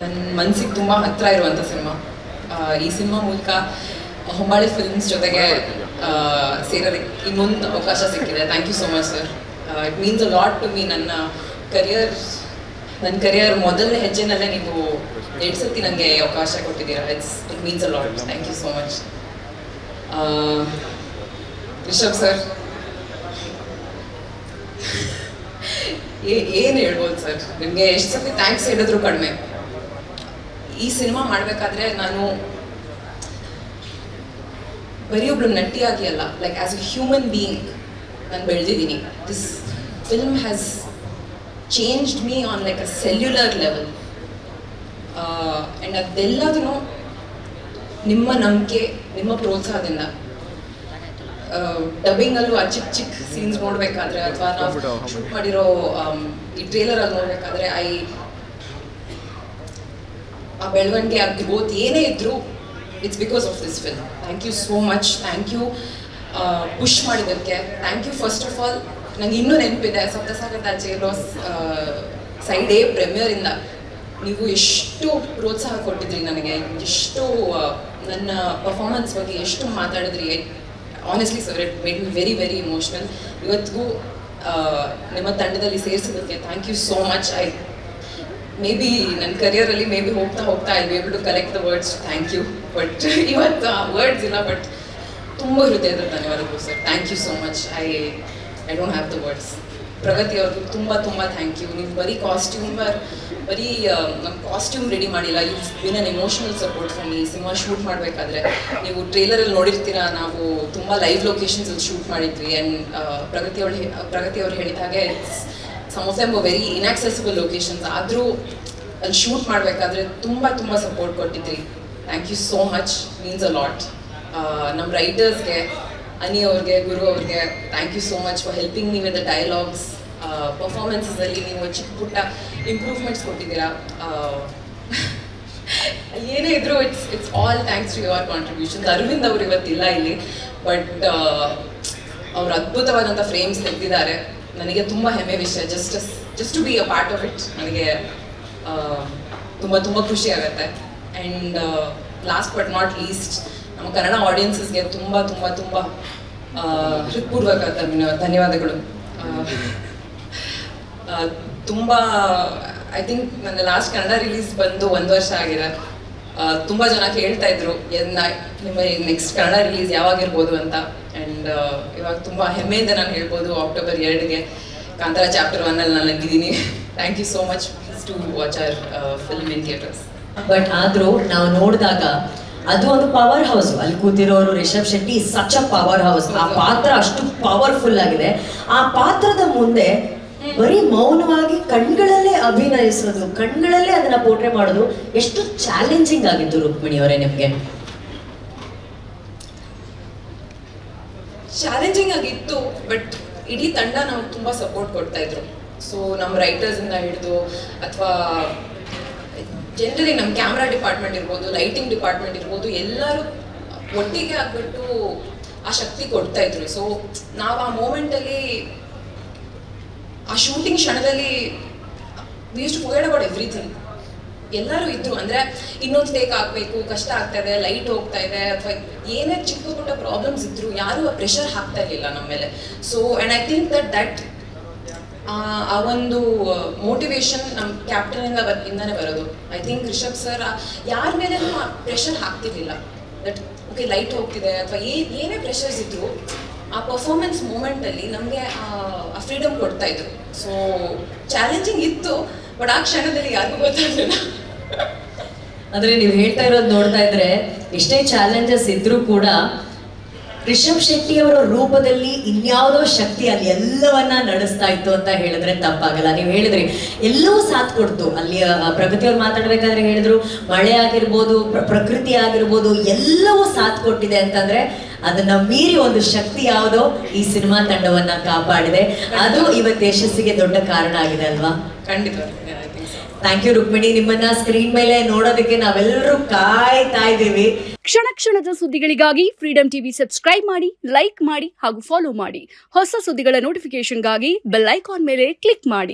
ನನ್ನ ಮನಸ್ಸಿಗೆ ತುಂಬ ಹತ್ತಿರ ಇರುವಂಥ ಸಿನಿಮಾ. ಈ ಸಿನಿಮಾ ಮೂಲಕ ಹೊಂಬಾಳೆ ಫಿಲ್ಮ್ಸ್ ಜೊತೆಗೆ ಸೇರೋದಕ್ಕೆ ಇನ್ನೊಂದು ಅವಕಾಶ ಸಿಕ್ಕಿದೆ. Thank you so much sir. It means a lot to me. ನನ್ನ ಕರಿಯರ್ ಮೊದಲನೇ ಹೆಜ್ಜೆನಲ್ಲೇ ನೀವು 2 ಸತಿ ನನಗೆ ಅವಕಾಶ ಕೊಟ್ಟಿದ್ದೀರಾ. It means a lot. Thank you so much. Rishab sir, ಏನು ಹೇಳ್ಬೋದು ಸರ್, ನಿಮಗೆ ಎಷ್ಟು ಸತಿ ಥ್ಯಾಂಕ್ಸ್ ಹೇಳಿದ್ರು ಕಡಿಮೆ. ಈ ಸಿನಿಮಾ ಮಾಡಬೇಕಾದ್ರೆ ನಾನು ಬರೀ ಒಬ್ಳು ನಟಿಯಾಗಿ ಅಲ್ಲ, like as a human being ನಾನು ಬೆಳೆದಿದ್ದೀನಿ. This film has changed me on like a cellular level. And ಅದೆಲ್ಲದೂ ನಿಮ್ಮ ನಂಬಿಕೆ, ನಿಮ್ಮ ಪ್ರೋತ್ಸಾಹದಿಂದ. ಡಬ್ಬಿಂಗಲ್ಲೂ ಆ ಚಿಕ್ಕ ಚಿಕ್ಕ ಸೀನ್ಸ್ ನೋಡಬೇಕಾದ್ರೆ ಅಥವಾ ನಾವು ಶೂಟ್ ಮಾಡಿರೋ ಈ ಟ್ರೇಲರಲ್ಲಿ ನೋಡಬೇಕಾದ್ರೆ ಆ ಬೆಳವಣಿಗೆ, ಆ ಗ್ರೋತ್ ಏನೇ ಇದ್ರೂ it's because of this film. Thank you so much. Thank you push ಮಾಡಿದ್ದಕ್ಕೆ. Thank you first of all. ನಂಗೆ ಇನ್ನೂ ನೆನಪಿದೆ, ಸಪ್ತಸಾಗರದ ಜೇಲೋಸ್ ಸೈಡ್ ಎ ಪ್ರೀಮಿಯರಿಂದ ನೀವು ಎಷ್ಟು ಪ್ರೋತ್ಸಾಹ ಕೊಟ್ಟಿದ್ರಿ ನನಗೆ, ಎಷ್ಟು ನನ್ನ ಪರ್ಫಾರ್ಮೆನ್ಸ್ ಬಗ್ಗೆ ಎಷ್ಟು ಮಾತಾಡಿದ್ರಿ. Honestly sir, it made me very very emotional. ಇವತ್ತಿಗೂ ನಿಮ್ಮ ತಂಡದಲ್ಲಿ ಸೇರಿಸೋದಕ್ಕೆ thank you so much. Maybe ನನ್ನ ಕರಿಯರಲ್ಲಿ ಹೋಗ್ತಾ I be able to collect the words thank you. But ಇವತ್ತು ವರ್ಡ್ಸ್ ಇಲ್ಲ, ಬಟ್ ತುಂಬ ಹೃದಯದ ಧನ್ಯವಾದಗಳು sir. Thank you so much. I don't have the words. Pragathi ಅವ್ರಿಗೂ ತುಂಬ ಥ್ಯಾಂಕ್ ಯು. ನೀವು ಬರೀ ನಮ್ಮ ಕಾಸ್ಟ್ಯೂಮ್ ರೆಡಿ ಮಾಡಿಲ್ಲ, you been an emotional support for me. Cinema shoot ಮಾಡಬೇಕಾದ್ರೆ ನೀವು ಟ್ರೇಲರಲ್ಲಿ ನೋಡಿರ್ತೀರ, ನಾವು ತುಂಬ ಲೈವ್ ಲೊಕೇಶನ್ಸಲ್ಲಿ ಶೂಟ್ ಮಾಡಿದ್ವಿ. ಆ್ಯಂಡ್ ಪ್ರಗತಿ ಅವ್ರು ಹೇಳಿದ ಹಾಗೆ some of them very inaccessible locations. ಆದರೂ ಅಲ್ಲಿ ಶೂಟ್ ಮಾಡಬೇಕಾದ್ರೆ ತುಂಬ ಸಪೋರ್ಟ್ ಕೊಟ್ಟಿದ್ರಿ. Thank you so much. Means a lot. ನಮ್ಮ ರೈಟರ್ಸ್ಗೆ, ಅನಿ ಅವ್ರಿಗೆ, ಗುರು ಅವ್ರಿಗೆ thank you so much for helping me with the dialogues. ಪರ್ಫಾರ್ಮೆನ್ಸಲ್ಲಿ ನೀವು ಚಿಕ್ಕ ಪುಟ್ಟ ಇಂಪ್ರೂವ್ಮೆಂಟ್ಸ್ ಕೊಟ್ಟಿದ್ದೀರಾ. ಏನೇ ಇದ್ರೂ it's all thanks to your contributions. Aravind ಅವರು ಇವತ್ತಿಲ್ಲ ಇಲ್ಲಿ, ಬಟ್ ಅವರು ಅದ್ಭುತವಾದಂಥ ಫ್ರೇಮ್ಸ್ ತೆಗೆದಿದ್ದಾರೆ. ನನಗೆ ತುಂಬ ಹೆಮ್ಮೆ ವಿಷಯ. Just to be a part of it ನನಗೆ ತುಂಬ ಖುಷಿ ಆಗುತ್ತೆ. And last but not least, ನಮ್ಮ ಕನ್ನಡ ಆಡಿಯನ್ಸಸ್ಗೆ ತುಂಬ ಹೃತ್ಪೂರ್ವಕ ಧನ್ಯವಾದಗಳು. ತುಂಬ ಐ ಥಿಂಕ್ ನನ್ನ ಲಾಸ್ಟ್ ಕನ್ನಡ ರಿಲೀಸ್ ಬಂದು 1 ವರ್ಷ ಆಗಿದೆ. ತುಂಬ ಜನ ಕೇಳ್ತಾ ಇದ್ರು ನಿಮ್ಮ ನೆಕ್ಸ್ಟ್ ಕನ್ನಡ ರಿಲೀಸ್ ಯಾವಾಗಿರ್ಬೋದು ಅಂತ. ಆ್ಯಂಡ್ ಇವಾಗ ತುಂಬ ಹೆಮ್ಮೆಯಿಂದ ನಾನು ಹೇಳ್ಬೋದು, ಅಕ್ಟೋಬರ್ 2ಗೆ ಕಾಂತಾರ ಚಾಪ್ಟರ್ 1 ನಾನು ಇದ್ದೀನಿ. Thank you so much. Please to watch our film in theatres. But ಆದರೂ ನಾವು ನೋಡಿದಾಗ ಅದು ಒಂದು ಪವರ್ ಹೌಸ್. ಅಲ್ಲಿ ಕೂತಿರೋರು Rishab Shetty such a powerhouse. ಆ ಪಾತ್ರ ಅಷ್ಟು ಪವರ್ಫುಲ್ ಆಗಿದೆ. ಆ ಪಾತ್ರದ ಮುಂದೆ ಬರೀ ಮೌನವಾಗಿ ಕಣ್ಗಳಲ್ಲೇ ಅಭಿನಯಿಸೋದು, ಕಣ್ಗಳಲ್ಲೇ ಅದನ್ನ ಪೋರ್ಟ್ರೆ ಮಾಡೋದು ಎಷ್ಟು ಚಾಲೆಂಜಿಂಗ್ ಆಗಿತ್ತು ರುಕ್ಮಿಣಿ ಅವರೇ ನಿಮಗೆ? ಚಾಲೆಂಜಿಂಗ್ ಆಗಿತ್ತು, ಬಟ್ ಇಡೀ ತಂಡ ನಾವು ತುಂಬ ಸಪೋರ್ಟ್ ಕೊಡ್ತಾ ಇದ್ರು. ಸೊ ನಮ್ಮ ರೈಟರ್ಸಿಂದ ಹಿಡಿದು ಅಥವಾ ಜನರಲಿ ನಮ್ಮ ಕ್ಯಾಮ್ರಾ ಡಿಪಾರ್ಟ್ಮೆಂಟ್ ಇರ್ಬೋದು, ಲೈಟಿಂಗ್ ಡಿಪಾರ್ಟ್ಮೆಂಟ್ ಇರ್ಬೋದು, ಎಲ್ಲರೂ ಒಟ್ಟಿಗೆ ಆಗ್ಬಿಟ್ಟು ಆ ಶಕ್ತಿ ಕೊಡ್ತಾ ಇದ್ರು. ಸೊ ನಾವು ಆ ಮೂಮೆಂಟಲ್ಲಿ, ಆ ಶೂಟಿಂಗ್ ಕ್ಷಣದಲ್ಲಿ we use to forget about everything. ಎಲ್ಲರೂ ಇದ್ರು. ಅಂದರೆ ಇನ್ನೊಂದು ಟೇಕ್ ಆಗಬೇಕು, ಕಷ್ಟ ಆಗ್ತಾ ಇದೆ, ಲೈಟ್ ಹೋಗ್ತಾ ಇದೆ, ಅಥವಾ ಏನೇ ಚಿಕ್ಕ ಪುಟ್ಟ ಪ್ರಾಬ್ಲಮ್ಸ್ ಇದ್ರು, ಯಾರೂ ಆ ಪ್ರೆಷರ್ ಹಾಕ್ತಾ ಇರಲಿಲ್ಲ ನಮ್ಮ ಮೇಲೆ. So and I think that ಆ ಒಂದು ಮೋಟಿವೇಶನ್ ನಮ್ಮ ಕ್ಯಾಪ್ಟನಿಂದನೇ ಬರೋದು. ಐ ಥಿಂಕ್ ರಿಷಬ್ ಸರ್ ಯಾರ ಮೇಲೇನೂ ಆ ಪ್ರೆಷರ್ ಹಾಕ್ತಿರ್ಲಿಲ್ಲ. ದಟ್ ಓಕೆ ಲೈಟ್ ಹೋಗ್ತಿದೆ ಅಥವಾ ಏನೇ ಪ್ರೆಷರ್ಸ್ ಇದ್ರು, ಆ ಪರ್ಫಾರ್ಮೆನ್ಸ್ ಮೂಮೆಂಟಲ್ಲಿ ನಮಗೆ ಆ ಫ್ರೀಡಮ್ ಕೊಡ್ತಾ ಇದ್ರು. ಸೊ ಚಾಲೆಂಜಿಂಗ್ ಇತ್ತು, ಬಟ್ ಆ ಕ್ಷಣದಲ್ಲಿ ಯಾರಿಗೂ ಗೊತ್ತಾಗಲಿಲ್ಲ. ಅಂದರೆ ನೀವು ಹೇಳ್ತಾ ಇರೋದು ನೋಡ್ತಾ ಇದ್ರೆ ಎಷ್ಟೇ ಚಾಲೆಂಜಸ್ ಇದ್ರೂ ಕೂಡ ರಿಷಬ್ ಶೆಟ್ಟಿ ಅವರ ರೂಪದಲ್ಲಿ ಇನ್ಯಾವುದೋ ಶಕ್ತಿ ಅಲ್ಲಿ ಎಲ್ಲವನ್ನ ನಡೆಸ್ತಾ ಇತ್ತು ಅಂತ ಹೇಳಿದ್ರೆ ತಪ್ಪಾಗಲ್ಲ. ನೀವು ಹೇಳಿದ್ರಿ ಎಲ್ಲವೂ ಸಾಥ್ ಕೊಡ್ತು. ಅಲ್ಲಿ ಪ್ರಗತಿಯವ್ರು ಮಾತಾಡ್ಬೇಕಾದ್ರೆ ಹೇಳಿದ್ರು, ಮಳೆ ಆಗಿರ್ಬೋದು, ಪ್ರಕೃತಿ ಆಗಿರ್ಬೋದು, ಎಲ್ಲವೂ ಸಾಥ್ ಕೊಟ್ಟಿದೆ ಅಂತಂದ್ರೆ ಅದನ್ನ ಮೀರಿ ಒಂದು ಶಕ್ತಿ ಯಾವುದೋ ಈ ಸಿನಿಮಾ ತಂಡವನ್ನ ಕಾಪಾಡಿದೆ. ಅದು ಇವತ್ತು ಯಶಸ್ಸಿಗೆ ದೊಡ್ಡ ಕಾರಣ ಆಗಿದೆ ಅಲ್ವಾ? ಖಂಡಿತ. Thank you Rukmini. ನಿಮ್ಮನ್ನ ಸ್ಕ್ರೀನ್ ಮೇಲೆ ನೋಡೋದಕ್ಕೆ ನಾವೆಲ್ಲರೂ ಕಾಯ್ತಾ ಇದ್ದೀವಿ. ಕ್ಷಣದ ಸುದ್ದಿಗಳಿಗಾಗಿ ಫ್ರೀಡಂ ಟಿವಿ ಸಬ್ಸ್ಕ್ರೈಬ್ ಮಾಡಿ, ಲೈಕ್ ಮಾಡಿ ಹಾಗೂ ಫಾಲೋ ಮಾಡಿ. ಹೊಸ ಸುದ್ದಿಗಳ ನೋಟಿಫಿಕೇಶನ್ಗಾಗಿ ಬೆಲ್ ಐಕಾನ್ ಮೇಲೆ ಕ್ಲಿಕ್ ಮಾಡಿ.